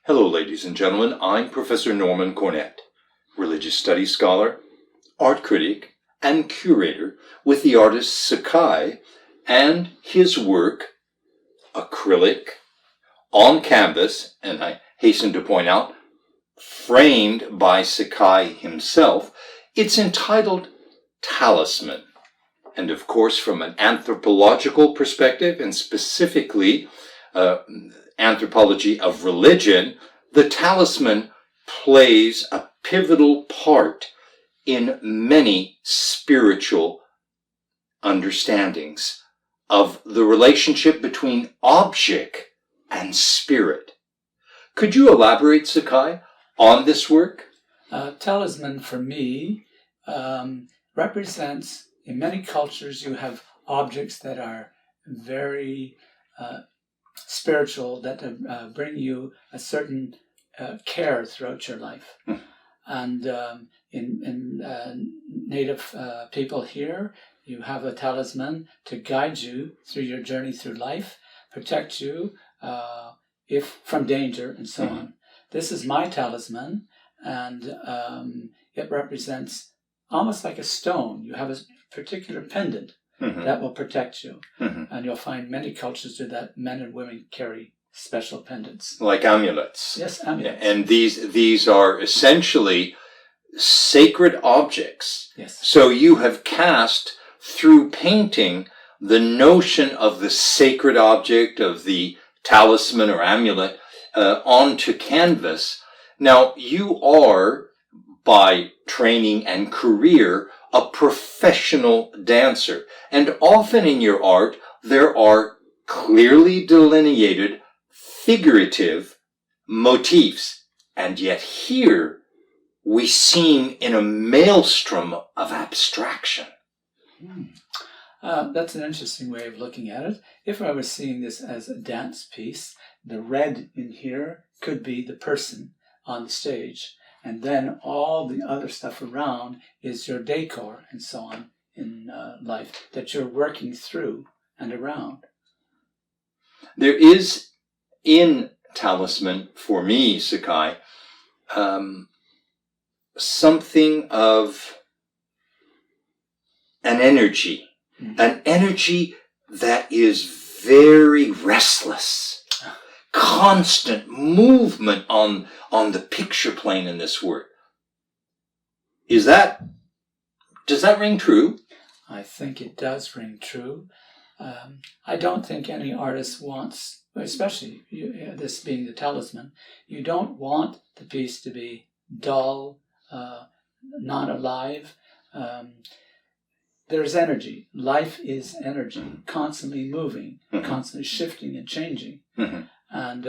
Hello, ladies and gentlemen. I'm Professor Norman Cornett, religious studies scholar, art critic, and curator with the artist Sekai and his work, acrylic, on canvas, and I hasten to point out, framed by Sekai himself. It's entitled Talisman. And of course, from an anthropological perspective, and specifically anthropology of religion, the talisman plays a pivotal part in many spiritual understandings of the relationship between object and spirit. Could you elaborate, Sekai, on this work? Talisman, for me, represents, in many cultures, you have objects that are very spiritual, that bring you a certain care throughout your life. And in native people here, you have a talisman to guide you through your journey through life, protect you if from danger, and so on. This is my talisman, and it represents almost like a stone. You have a particular pendant that will protect you. And you'll find many cultures do that. Men and women carry special pendants. Like amulets. Yes, amulets. And these are essentially sacred objects. Yes. So you have cast, through painting, the notion of the sacred object, of the talisman or amulet, onto canvas. Now, you are, by training and career, a professional dancer. And often in your art, there are clearly delineated figurative motifs. And yet here, we seem in a maelstrom of abstraction. That's an interesting way of looking at it. If I was seeing this as a dance piece, the red in here could be the person on the stage. And then all the other stuff around is your decor and so on in life that you're working through and around. There is in Talisman, for me, Sekai, something of an energy that is very restless, constant movement on the picture plane in this work. Does that ring true? I think it does ring true. I don't think any artist wants, especially this being the talisman, you don't want the piece to be dull, not alive. There's energy. Life is energy, constantly moving, constantly shifting and changing. And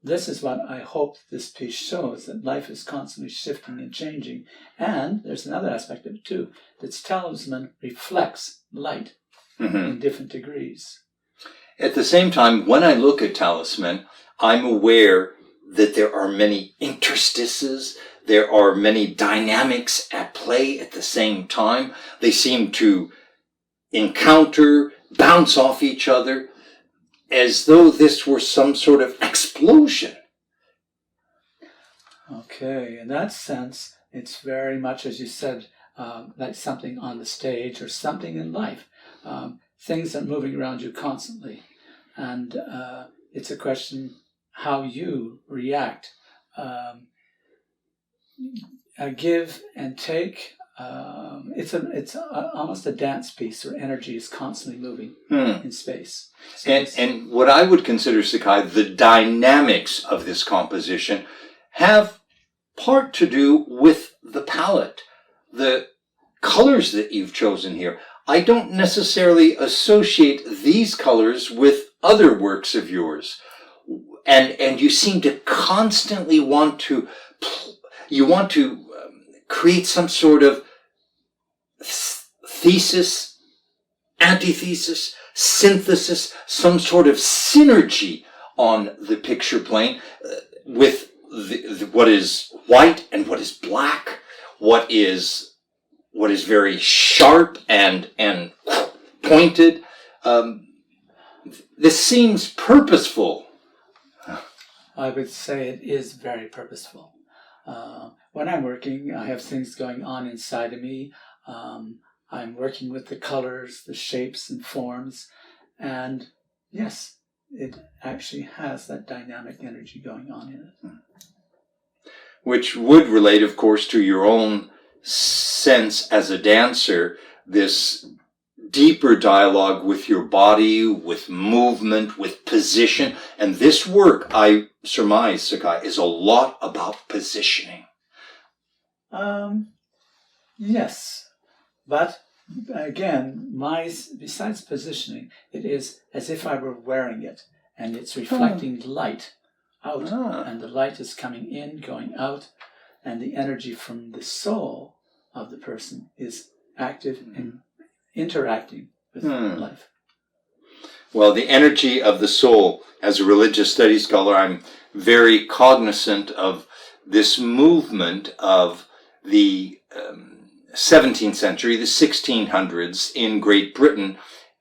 this is what I hope this piece shows, that life is constantly shifting and changing. And there's another aspect of it too. This talisman reflects light in different degrees. At the same time, when I look at Talisman, I'm aware that there are many interstices, there are many dynamics at play at the same time. They seem to encounter, bounce off each other, as though this were some sort of explosion. Okay, in that sense, it's very much, as you said, like something on the stage or something in life. Things are moving around you constantly. And it's a question how you react. Give and take. It's almost a dance piece where energy is constantly moving in space. So and what I would consider, Sekai, the dynamics of this composition have part to do with the palette. The colors that you've chosen here, I don't necessarily associate these colors with other works of yours. And you seem to constantly want to create some sort of thesis, antithesis, synthesis, some sort of synergy on the picture plane with what is white and what is black, what is very sharp and pointed. This seems purposeful. I would say it is very purposeful. When I'm working, I have things going on inside of me. I'm working with the colors, the shapes and forms, and yes, it actually has that dynamic energy going on in it. Which would relate, of course, to your own sense as a dancer, this deeper dialogue with your body, with movement, with position. And this work, I surmise, Sekai, is a lot about positioning. Yes, but again, besides positioning, it is as if I were wearing it, and it's reflecting light out, and the light is coming in, going out, and the energy from the soul of the person is active and interacting with life. Well, the energy of the soul, as a religious studies scholar, I'm very cognizant of this movement of the 17th century, the 1600s in Great Britain,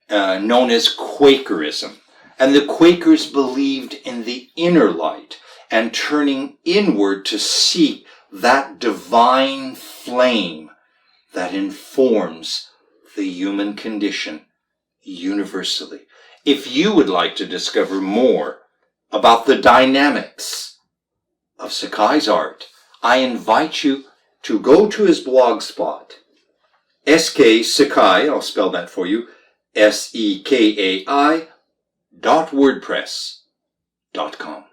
known as Quakerism. And the Quakers believed in the inner light and turning inward to seek that divine flame that informs the human condition universally. If you would like to discover more about the dynamics of Sekai's art, I invite you to go to his blog spot, Sekai, I'll spell that for you, Sekai.wordpress.com.